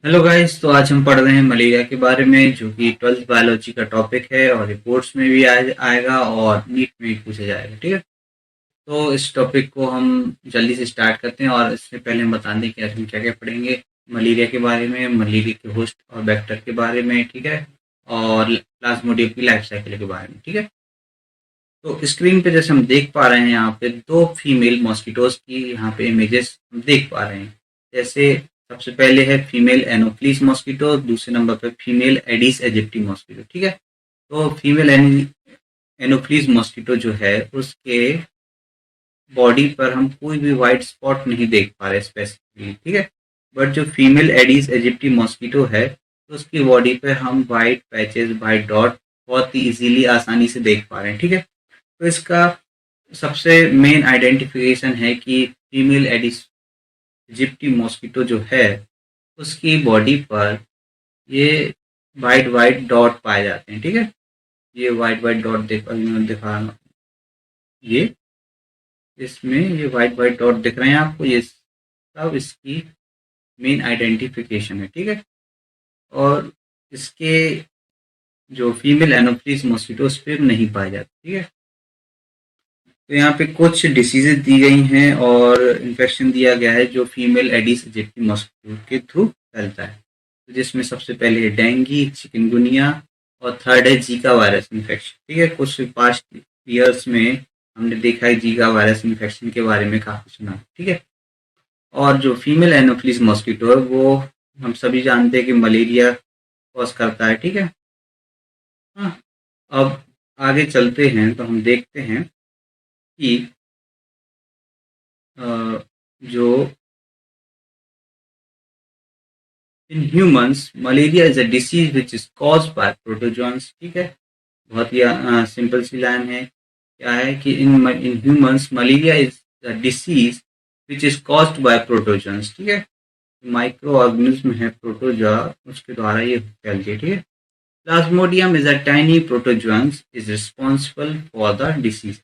Hello guys. तो आज हम पढ़ रहे हैं मलेरिया के बारे में, जो कि 12th बायोलॉजी का टॉपिक है और रिपोर्ट्स में भी आएगा और नीट में भी पूछा जाएगा। ठीक है। तो इस टॉपिक को हम जल्दी से स्टार्ट करते हैं, और इससे पहले हम बता दें कि आज हम क्या क्या पढ़ेंगे मलेरिया के बारे में, मलेरिया के होस्ट और वेक्टर के बारे में। ठीक है। और प्लाज्मोडियम की लाइफ साइकिल के बारे में। ठीक है। तो स्क्रीन पे जैसे हम देख पा रहे हैं, यहाँ पे दो फीमेल मॉस्किटोज की यहाँ पे इमेजेस हम देख पा रहे हैं। जैसे सबसे पहले है फीमेल एनोफ्लिस मॉस्किटो, दूसरे नंबर पे फीमेल एडिस एजिप्टी मॉस्किटो। ठीक है। तो फीमेल एनोफ्लिस मॉस्किटो जो है, उसके बॉडी पर हम कोई भी वाइट स्पॉट नहीं देख पा रहे स्पेसिफिकली। ठीक है। बट जो फीमेल एडिस एजिप्टी मॉस्किटो है, तो उसकी बॉडी पे हम वाइट पैचेस, वाइट डॉट बहुत ही इजीली, आसानी से देख पा रहे हैं। ठीक है। तो इसका सबसे मेन आइडेंटिफिकेशन है कि फीमेल एडिस इजिप्टी मॉस्किटो जो है, उसकी बॉडी पर ये वाइट वाइट डॉट पाए जाते हैं। ठीक है। ये वाइट वाइट डॉट दिखा ये इसमें ये वाइट वाइट डॉट दिख रहे हैं आपको, ये सब इसकी मेन आइडेंटिफिकेशन है। ठीक है। और इसके जो फीमेल एनोफ्लिस मॉस्किटोज पे नहीं पाए जाते। ठीक है। तो यहाँ पे कुछ डिसीजेज दी गई हैं और इन्फेक्शन दिया गया है जो फीमेल एडिस एजिप्टी मॉस्किटो के थ्रू फैलता है। तो जिसमें सबसे पहले है डेंगू, चिकनगुनिया, और थर्ड है जीका वायरस इन्फेक्शन। ठीक है। कुछ पास्ट ईयर्स में हमने देखा है जीका वायरस इन्फेक्शन के बारे में काफी सुना। ठीक है। और जो फीमेल एनोफ्लिस मॉस्किटो है, वो हम सभी जानते हैं कि मलेरिया कॉज करता है। ठीक है। हाँ। अब आगे चलते हैं तो हम देखते हैं कि अ, जो in humans malaria is a disease which is caused by protozoans. ठीक है। बहुत ही सिंपल सी लाइन है। क्या है कि in humans malaria is a disease which is caused by protozoans. ठीक है। माइक्रो ऑर्गेनिज्म है प्रोटोजोआ, उसके द्वारा ये फैलती है। ठीक है। Plasmodium is a tiny protozoans is responsible for the disease.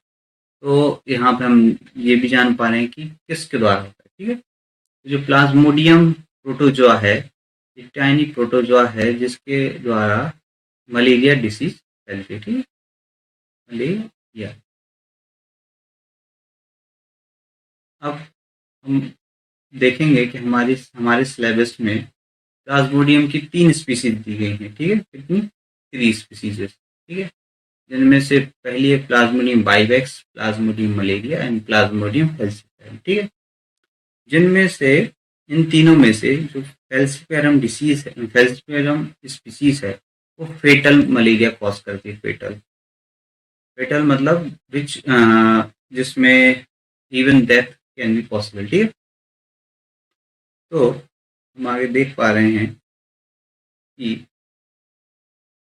तो यहाँ पे हम ये भी जान पा रहे हैं कि किसके द्वारा होता है। ठीक है। जो प्लाज्मोडियम प्रोटोजोआ है, एक टाइनी प्रोटोजोआ है जिसके द्वारा मलेरिया डिसीज फैलती है। ठीक है। मलेरिया। अब हम देखेंगे कि हमारे सिलेबस में प्लाज्मोडियम की 3 स्पीशीज दी गई हैं। ठीक है। कितनी? 3 स्पीशीज। ठीक है। जिनमें से पहली है plasmodium vivax, plasmodium malaria and plasmodium falciparum. ठीक है। जिनमें से इन तीनों में से जो फेल्सिफेरम डिसीज है, फेल्सिफेरम स्पीसीज है, वो फेटल मलेरिया कॉज करती है। फेटल फेटल मतलब विच जिसमें even death can be possible. ठीक है। तो हम आगे देख पा रहे हैं कि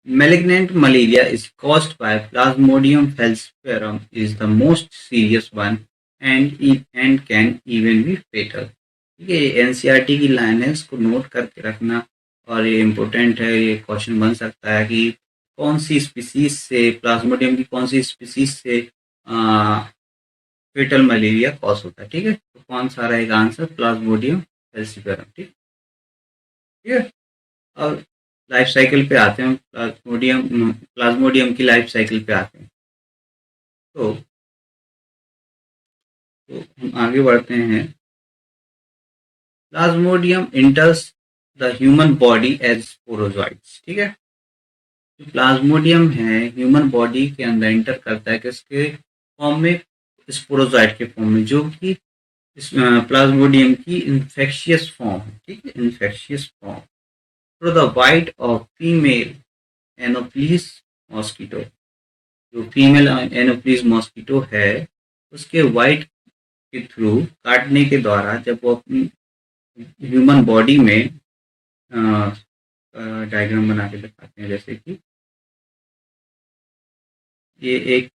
malignant malaria is caused by Plasmodium falciparum is the most serious one and can even be fatal। ठीक है। ये एनसीईआरटी की लाइन है, इसको नोट करके रखना। और ये इम्पोर्टेंट है, ये क्वेश्चन बन सकता है कि कौन सी स्पीसीज से, प्लाज्मोडियम की कौन सी स्पीसीज से फेटल मलेरिया कॉज होता है। ठीक है। तो कौन सा रहेगा आंसर? Plasmodium falciparum। ठीक है। अब लाइफ साइकिल पे आते हैं, प्लाज्मोडियम की लाइफ साइकिल पे आते हैं। तो हम आगे बढ़ते हैं। Plasmodium enters the human body as sporozoites. ठीक है। जो प्लाज्मोडियम है, ह्यूमन बॉडी के अंदर इंटर करता है किसके फॉर्म में? स्पोरोजोइट के फॉर्म में, जो कि प्लाज्मोडियम की इन्फेक्शियस फॉर्म है। ठीक है। Infectious form through the bite of female anopheles mosquito. जो फीमेल एनोप्लीज मॉस्किटो है, उसके वाइट के थ्रू काटने के द्वारा जब वो अपनी ह्यूमन बॉडी में डायग्राम बना के दिखाते हैं, जैसे कि ये एक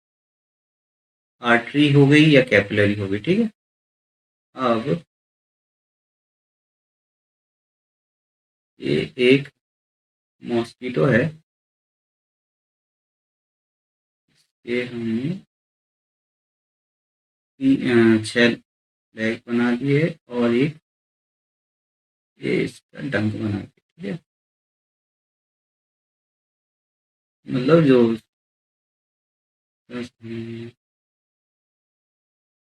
आर्टरी हो गई या कैपिलरी हो गई। ठीक है। अब ये एक मॉस्किटो है, ये हमने 6 लेग बना दिए और ये इसका डंक बना दिया। ठीक है। मतलब जो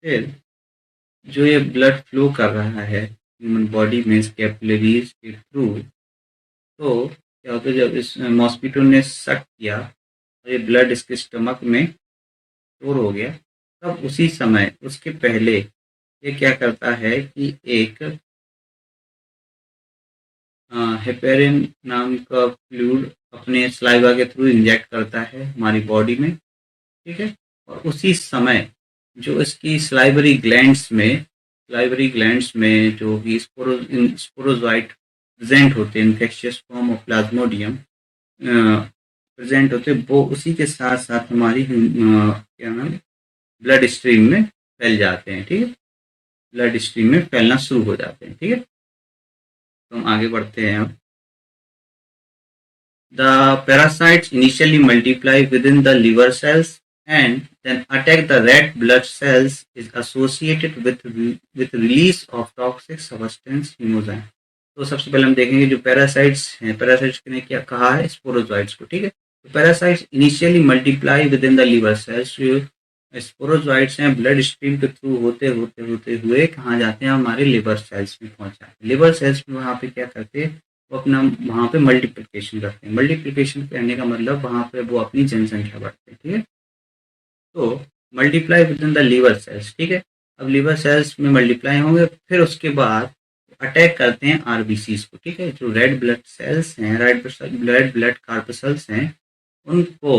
फिर जो ये ब्लड फ्लो कर रहा है ह्यूमन बॉडी में इस कैपिलरीज के थ्रू, तो क्या होता है जब इस मॉस्किटो ने सक किया और ये ब्लड इसके स्टमक में स्टोर हो गया, तब उसी समय उसके पहले ये क्या करता है कि एक हेपेरिन नाम का फ्लूइड अपने सलाइवा के थ्रू इंजेक्ट करता है हमारी बॉडी में, ठीक है। और उसी समय जो इसकी सलाइवरी ग्लैंड्स में जो कि स्पोरोजोइट प्रेजेंट होते हैं, infectious form of Plasmodium present होते, वो उसी के साथ साथ हमारी क्या नाम ब्लड स्ट्रीम में फैल जाते हैं, ठीक है। ब्लड स्ट्रीम में फैलना शुरू हो जाते हैं, ठीक है। तो हम आगे बढ़ते हैं अब। The parasites initially multiply within the liver cells and then attack the red blood cells is associated with release of toxic substance hemozyme. तो सबसे पहले हम देखेंगे जो पैरासाइट्स हैं, पैरासाइट्स ने क्या कहा है स्पोरोजोइट्स को, ठीक है। तो parasites initially multiply with in the liver cells, जो स्पोरोजोइट्स हैं ब्लड स्ट्रीम के थ्रू होते होते होते हुए कहाँ जाते हैं, हमारे लिवर सेल्स में पहुंच जाते हैं। लिवर सेल्स में वहाँ पे क्या करते हैं, वो अपना वहाँ पे मल्टीप्लिकेशन करते हैं। मल्टीप्लिकेशन करने का मतलब वहाँ पे वो अपनी जनसंख्या बढ़ते हैं, ठीक है। तो multiply with in the liver cells, ठीक है। अब लिवर सेल्स में मल्टीप्लाई होंगे, फिर उसके बाद अटैक करते हैं आरबीसीज को, ठीक है। जो रेड ब्लड सेल्स हैं, रेड ब्लड कार्पसल्स हैं, उनको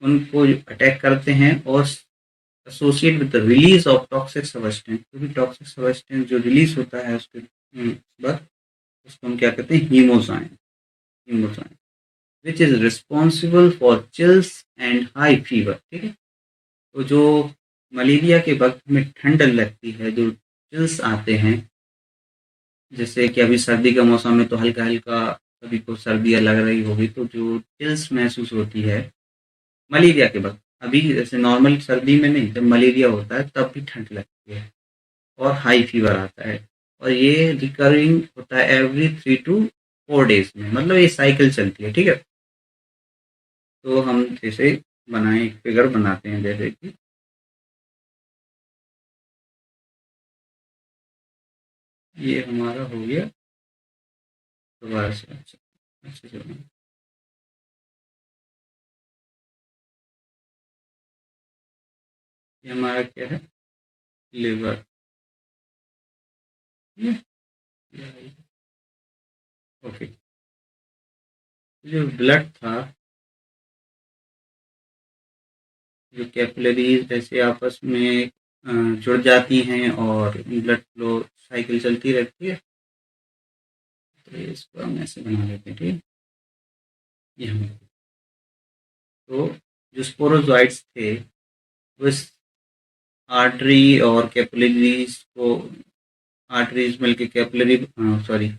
उनको अटैक करते हैं और associate with the release of toxic substance, क्योंकि टॉक्सिक सब्सटेंस जो रिलीज होता है उसके बाद उसको हम क्या कहते हैं, haemozoin which is responsible for chills and high fever, ठीक है। तो जो मलेरिया के वक्त में ठंड लगती है, जो चिल्स आते हैं, जैसे कि अभी सर्दी का मौसम है तो हल्का हल्का सभी को सर्दियाँ लग रही होगी, तो जो चिल्स महसूस होती है मलेरिया के वक्त, अभी जैसे नॉर्मल सर्दी में नहीं, जब मलेरिया होता है तब भी ठंड लगती है और हाई फीवर आता है, और ये रिकरिंग होता है एवरी 3 to 4 डेज में, मतलब ये साइकिल चलती है, ठीक है। तो हम जैसे बनाए एक फिगर बनाते हैं, जैसे कि ये हमारा हो गया दोबारा से अच्छे से बनाए। ये हमारा क्या है, लिवर, ओके। जो ब्लड था, जो कैपिलरीज ऐसे आपस में जुड़ जाती हैं और ब्लड फ्लो साइकिल चलती रहती है, तो इसको हम ऐसे बना लेते हैं, ठीक है। ये हम तो जो स्पोरोजोइट्स थे वो इस आर्टरी और कैपिलरीज को, आर्टरीज मिलके कैपिलरी, सॉरी,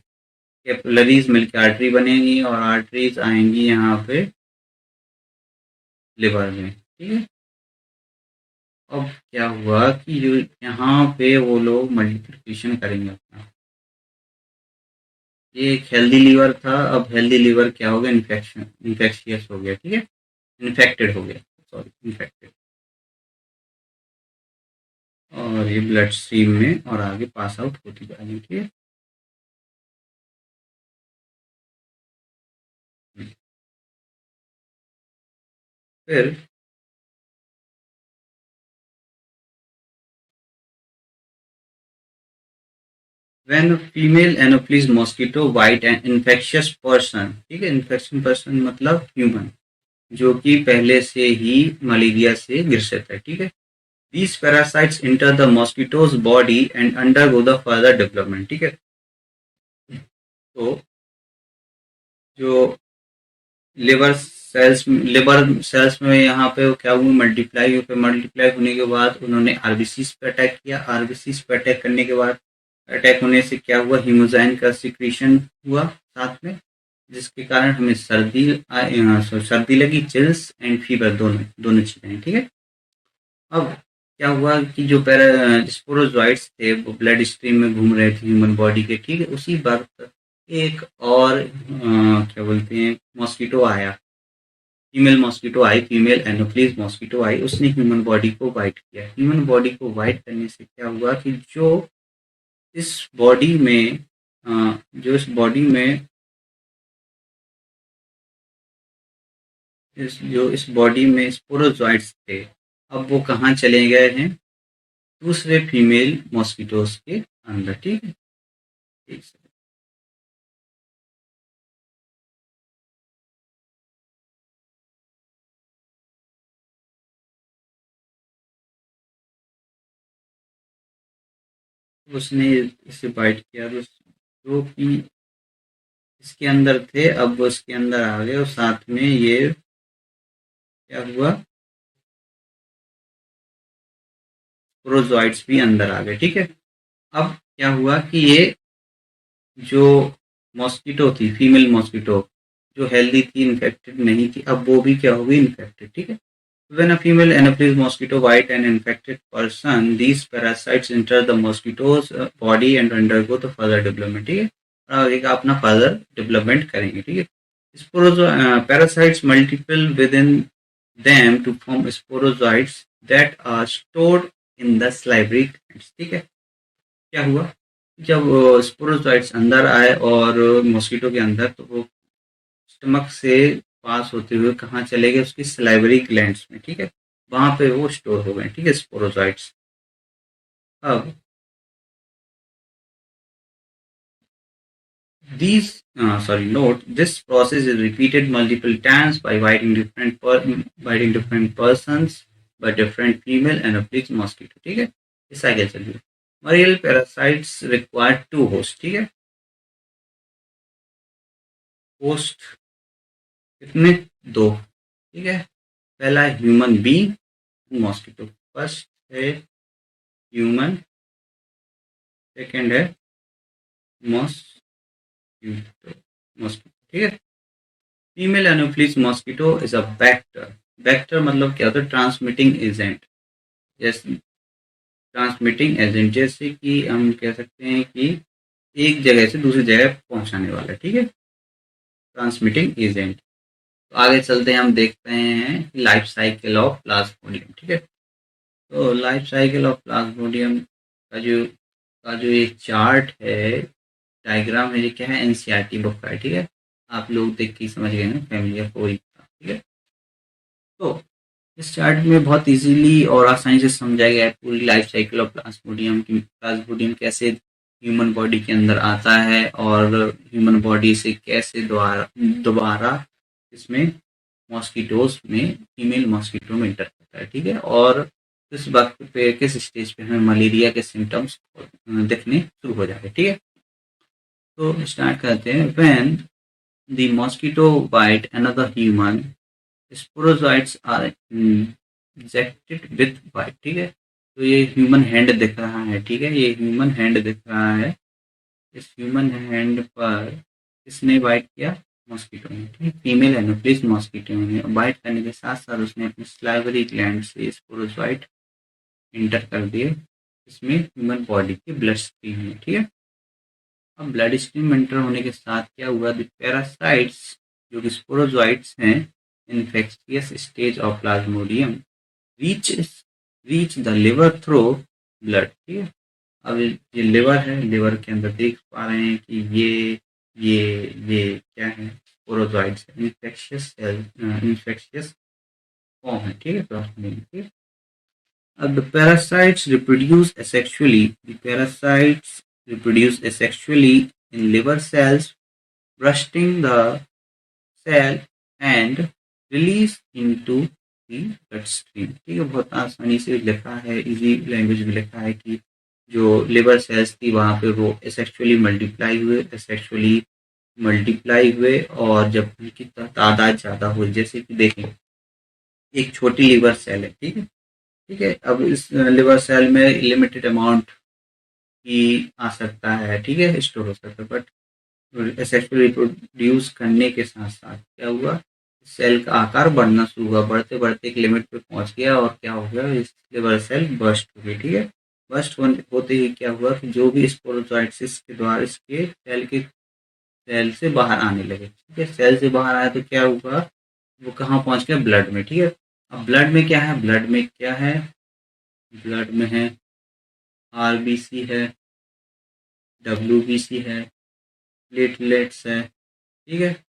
कैपिलरीज मिलके आर्टरी बनेगी और आर्टरीज आएंगी यहाँ पे लिवर में, ठीक है। अब क्या हुआ कि जो यहाँ पे वो लोग मल्टीप्लिकेशन करेंगे अपना, ये एक हेल्दी लीवर था, अब हेल्दी लीवर क्या हो गया, इन्फेक्शियस हो गया, ठीक है, इन्फेक्टेड हो गया, सॉरी इन्फेक्टेड, और ये ब्लड स्ट्रीम में और आगे पास आउट होती जाएगी, ठीक है। फिर when female anopheles mosquito bite an infectious person, ठीक है, इन्फेक्शन पर्सन मतलब ह्यूमन जो कि पहले से ही मलेरिया से ग्रसित है, ठीक है। These parasites enter the mosquito's body and undergo the further development, ठीक है। तो जो लिवर सेल्स में यहाँ पे वो क्या हुआ, मल्टीप्लाई होने के बाद उन्होंने आरबीसीज पे अटैक किया, आरबीसीज पे अटैक करने के बाद अटैक होने से क्या हुआ, हीमोजाइन का सिक्रीशन हुआ साथ में, जिसके कारण हमें सर्दी लगी, चिल्स एंड फीवर, दोनों दोनों चीजें हैं, ठीक है। अब क्या हुआ कि जो स्पोरोजोइट्स थे वो ब्लड स्ट्रीम में घूम रहे थे ह्यूमन बॉडी के, ठीक है। उसी वक्त एक और क्या बोलते हैं मॉस्किटो आया, फीमेल मॉस्किटो आई, फीमेल एनोफिलीज मॉस्किटो आई, उसने ह्यूमन बॉडी को बाइट किया। ह्यूमन बॉडी को बाइट करने से क्या हुआ कि इस बॉडी में जो इस बॉडी में इस बॉडी में स्पोरोजोइट्स थे, अब वो कहाँ चले गए हैं? दूसरे फीमेल मॉस्किटोज के अंदर। ठीक है, एक सेकंड। उसने इसे बाइट किया तो जो कि इसके अंदर थे, अब वो इसके अंदर आ गए और साथ में ये क्या हुआ, स्पोरोजोइट्स भी अंदर आ गए। ठीक है, अब क्या हुआ कि ये जो मॉस्किटो थी, फीमेल मॉस्किटो जो हेल्दी थी, इन्फेक्टेड नहीं थी, अब वो भी क्या होगी, इन्फेक्टेड। ठीक है, when a female Anopheles mosquito bite an infected person, these parasites enter the mosquito's body and undergo the further development। ठीक है, और एक अपना फर्दर डेवलपमेंट करेंगे। ठीक है, स्पोरोजो parasites multiple within them to form sporozoites that are stored in the salivary glands। ठीक है, क्या हुआ, जब स्पोरोजोइट्स अंदर आए और मॉस्किटो के अंदर, तो वो स्टमक से पास होते हुए कहाँ चले गए, उसकी सलाइवरी ग्लैंड्स में। ठीक है, वहां पे वो स्टोर हो गए। ठीक है, स्पोरोजोइट्स। अब these sorry note this process is repeated multiple times by biting different persons by different female anopheles mosquito। ठीक है, इस आगे चलिए। मरियल पैरासाइट्स रिक्वायर टू होस्ट। ठीक है, होस्ट कितने, दो। ठीक है, पहला है ह्यूमन बीइंग मॉस्किटो, फर्स्ट है ह्यूमन, सेकेंड है मॉस्किटो मॉस्किटो। ठीक है, female anopheles mosquito is a vector. Vector मतलब क्या होता है, ट्रांसमिटिंग एजेंट। जैसे ट्रांसमिटिंग एजेंट, जैसे कि हम कह सकते हैं कि एक जगह से दूसरी जगह पहुंचाने वाला। ठीक है, ट्रांसमिटिंग एजेंट। तो आगे चलते हैं, हम देखते हैं लाइफ साइकिल ऑफ प्लाज्मोडियम। ठीक है, तो लाइफ साइकिल ऑफ प्लाज्मोडियम का जो एक चार्ट है, डायग्राम है, ये क्या है, एनसीईआरटी बुक का है। ठीक है, आप लोग देख के समझ गए ना, फैमिली को ही था। ठीक है, तो इस चार्ट में बहुत इजीली और आसानी से समझाया गया है पूरी लाइफ साइकिल ऑफ प्लाज्मोडियम की, प्लाज्मोडियम कैसे ह्यूमन बॉडी के अंदर आता है और ह्यूमन बॉडी से कैसे दोबारा दोबारा इसमें मॉस्किटोज में, फीमेल मॉस्किटो में इंटर करता है। ठीक है, और किस वक्त पे, किस स्टेज पे हमें मलेरिया के सिम्टम्स दिखने शुरू हो जाते हैं। ठीक है, तो स्टार्ट करते हैं। When the mosquito bite another human, sporozoites are injected with bite. ठीक है, तो ये ह्यूमन हैंड दिख रहा है। ठीक है, ये ह्यूमन हैंड दिख रहा है। इस ह्यूमन हैंड पर किसने बाइट किया, मॉस्किटो ने। ठीक है, फीमेल एनोफिलीज मॉस्किटो ने बाइट करने के साथ साथ उसने अपने स्लाइवरी ग्लैंड से स्पोरोजोइट इंटर कर दिए इसमें, ह्यूमन बॉडी के ब्लड स्ट्रीम में। ठीक है, अब ब्लड स्ट्रीम में एंटर होने के साथ क्या हुआ, द पैरासाइट्स जो कि स्पोरोजोइट्स हैं, infectious stage of Plasmodium reach reach the liver through blood. ठीक है, अब ये लिवर है, लिवर के अंदर देख पा रहे हैं कि ये क्या है, sporozoites, infectious cell, infectious form है। ठीक है, प्लाज्मोडियम। ठीक है, अब the parasites reproduce asexually. The parasites reproduce asexually in liver cells, bursting the cell and release into the bloodstream। ठीक है, बहुत आसानी से लिखा है, इजी लैंग्वेज में लिखा है कि जो लिवर सेल्स थी वहाँ पे वो एसेक्सुअली मल्टीप्लाई हुए और जब उनकी तादाद ज़्यादा हुई, जैसे कि देखें एक छोटी लिवर सेल है। ठीक है, ठीक है, अब इस लिवर सेल में लिमिटेड अमाउंट ही आ सकता है। ठीक है, स्टोर हो सकता है, बट सेक्सुअली रिप्रोड्यूस करने के साथ साथ क्या हुआ, सेल का आकार बढ़ना शुरू हुआ, बढ़ते बढ़ते एक लिमिट पे पहुंच गया और क्या हो गया, इस लिवर सेल बर्स्ट हो गई। ठीक है, बर्स्ट होते ही क्या हुआ कि जो भी स्पोरोजोइट्स के द्वारा इसके सेल के सेल से बाहर आने लगे। ठीक है, सेल से बाहर आया तो क्या हुआ, वो कहाँ पहुंच गया, ब्लड में। ठीक है, अब ब्लड में क्या है, ब्लड में क्या है, ब्लड में है आरबीसी है, डब्ल्यूबीसी है, प्लेटलेट्स है। ठीक है,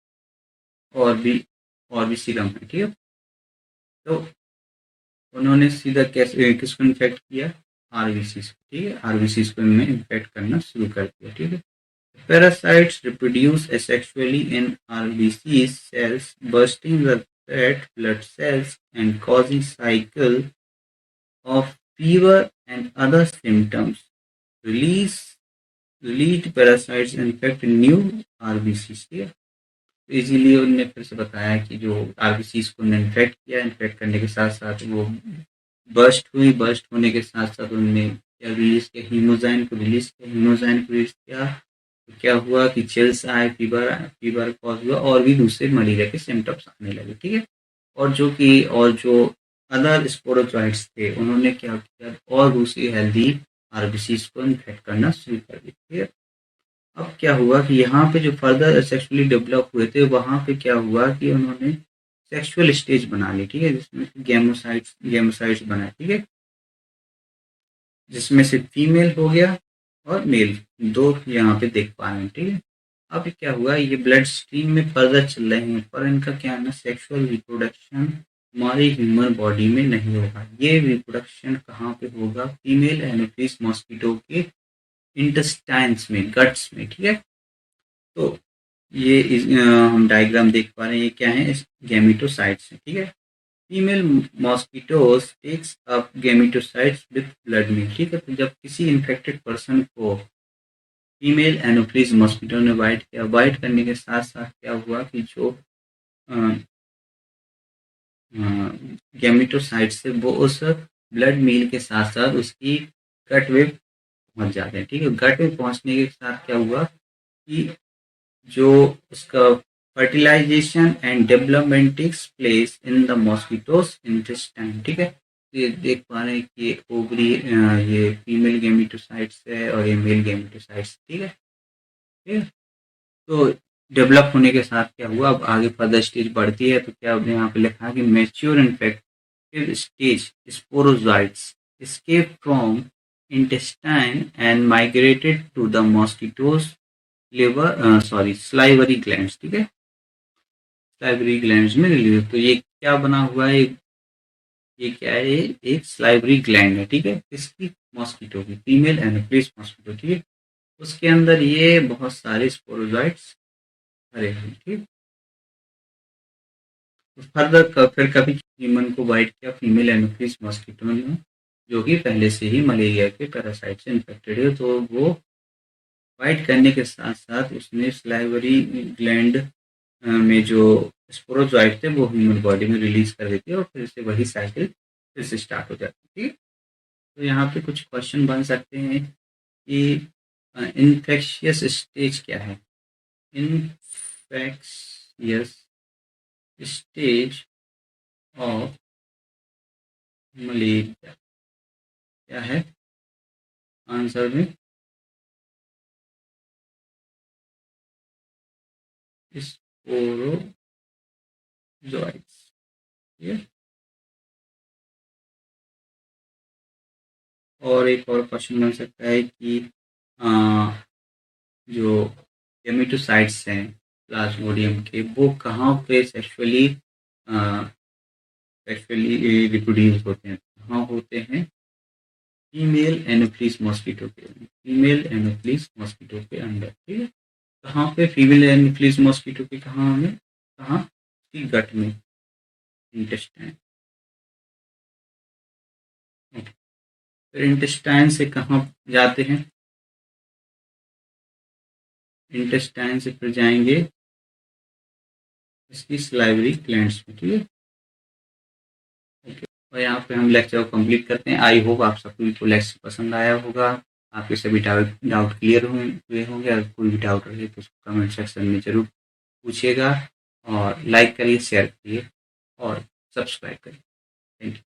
और भी और भी सीरम है। ठीक है, तो उन्होंने सीधा कैसे किसको इन्फेक्ट किया, आरबीसी को। ठीक है, आरबीसी को इनमें इन्फेक्ट करना शुरू कर दिया। ठीक है, parasites reproduce asexually in RBC cells, bursting the red blood cells and causing cycle of fever and other symptoms. Release Released parasites infect new RBCs। Easily उनने फिर से बताया कि जो आरबीसीज को इन्फेक्ट किया, इन्फेक्ट करने के साथ साथ वो बर्स्ट होने के साथ साथ उनने क्या रिलीज किया, हीमोजाइन को रिलीज किया। तो क्या हुआ कि चिल्स आए, फीवर कॉज हुआ और भी दूसरे मलेरिया के सिम्टम्स आने लगे। ठीक है, और जो अदर स्पोरोजॉइट्स थे उन्होंने क्या किया, और दूसरी हेल्दी आरबीसीज को इन्फेक्ट करना शुरू कर दिया। ठीक है, अब क्या हुआ कि यहाँ पे जो फर्दर सेक्सुअली डेवलप हुए थे वहाँ पे क्या हुआ कि उन्होंने सेक्सुअल स्टेज बना ली। ठीक है, जिसमें गेमोसाइट्स बनाए। ठीक है, जिसमें से फीमेल हो गया और मेल, दो यहाँ पे देख पा रहे हैं। ठीक है, अब क्या हुआ, ये ब्लड स्ट्रीम में फर्दर चल रहे हैं पर इनका क्या है ना, सेक्सुअल रिप्रोडक्शन हमारी ह्यूमन बॉडी में नहीं होगा। ये रिप्रोडक्शन कहाँ पे होगा, फीमेल एनोफिलिस मॉस्किटो के इंटेस्टाइन्स में, गट्स में। ठीक है, तो ये हम डायग्राम देख पा रहे हैं, ये क्या है, गैमेटोसाइट्स है। ठीक है, female mosquitoes takes up gametocytes with blood में। ठीक है, तो जब किसी इन्फेक्टेड पर्सन को फीमेल एनोफिलिस मॉस्किटो ने बाइट किया, बाइट करने के साथ साथ क्या हुआ कि जो गैमेटोसाइट्स से वो उस ब्लड मील के साथ साथ उसकी गट में पहुंच जाते हैं। ठीक है, गट में पहुंचने के साथ क्या हुआ कि जो उसका fertilisation and development takes place in the mosquito's intestine. ठीक है, तो ये देख पा रहे हैं कि ये ओवरी, ये फीमेल गैमेटोसाइट्स है और ये मेल गैमेटोसाइट्स। ठीक है, ठीक है, तो डेवलप होने के साथ क्या हुआ, अब आगे फर्दर स्टेज बढ़ती है तो क्या यहाँ पे लिखा है कि mature infective stage sporozoites escaped from intestine and migrated to the mosquitoes salivary glands. ठीक है, स्लाइवरी ग्लैंड्स में रिलीज, तो ये क्या बना हुआ है, ये क्या है, एक स्लाइवरी ग्लैंड है। ठीक है, किसकी, मॉस्किटो की, फीमेल एनोफिलिस मॉस्किटो। ठीक है, उसके अंदर ये बहुत सारे स्पोरोजोइट्स भरे हैं। ठीक, तो फर्दर फिर कभी ह्यूमन को बाइट किया फीमेल एनोफिलिस मॉस्किटो ने, जो कि पहले से ही मलेरिया के पैरासाइट से इन्फेक्टेड है, तो वो बाइट करने के साथ साथ उसने स्लाइवरी ग्लैंड में जो स्पोरोजोइट थे वो ह्यूमन बॉडी में रिलीज कर देती है और फिर से वही साइकिल फिर से स्टार्ट हो जाती है। ठीक, तो यहाँ पे कुछ क्वेश्चन बन सकते हैं कि इन्फेक्शियस स्टेज क्या है, इन्फेक्शियस स्टेज ऑफ मलेरिया क्या है, आंसर में स्पोरोजोइट्स। ठीक है, और एक और क्वेश्चन बन सकता है कि जो गेमेटोसाइट्स हैं प्लाज्मोडियम के, वो कहाँ पे सेक्सुअली रिप्रोड्यूस होते हैं, कहाँ होते हैं, फीमेल एनोफिलिस मॉस्किटो के अंदर। ठीक है, कहाँ पे, फीमेल एनोफिलिस मॉस्किटो के कहाँ में, कहाँ की गट में, इंटेस्टाइन। फिर इंटेस्टाइन से कहाँ जाते हैं, इंटेस्टाइन से फिर जाएंगे इसकी सलाइवरी ग्लैंड्स में। ठीक है, ओके, और यहाँ पे हम लेक्चर को कंप्लीट करते हैं। आई होप आप सभी को लेक्चर पसंद आया होगा, आपके सभी डाउट क्लियर हुए होंगे। अगर कोई भी डाउट रहे तो कमेंट सेक्शन में जरूर पूछिएगा और लाइक करिए, शेयर करिए और सब्सक्राइब करिए। Thank you.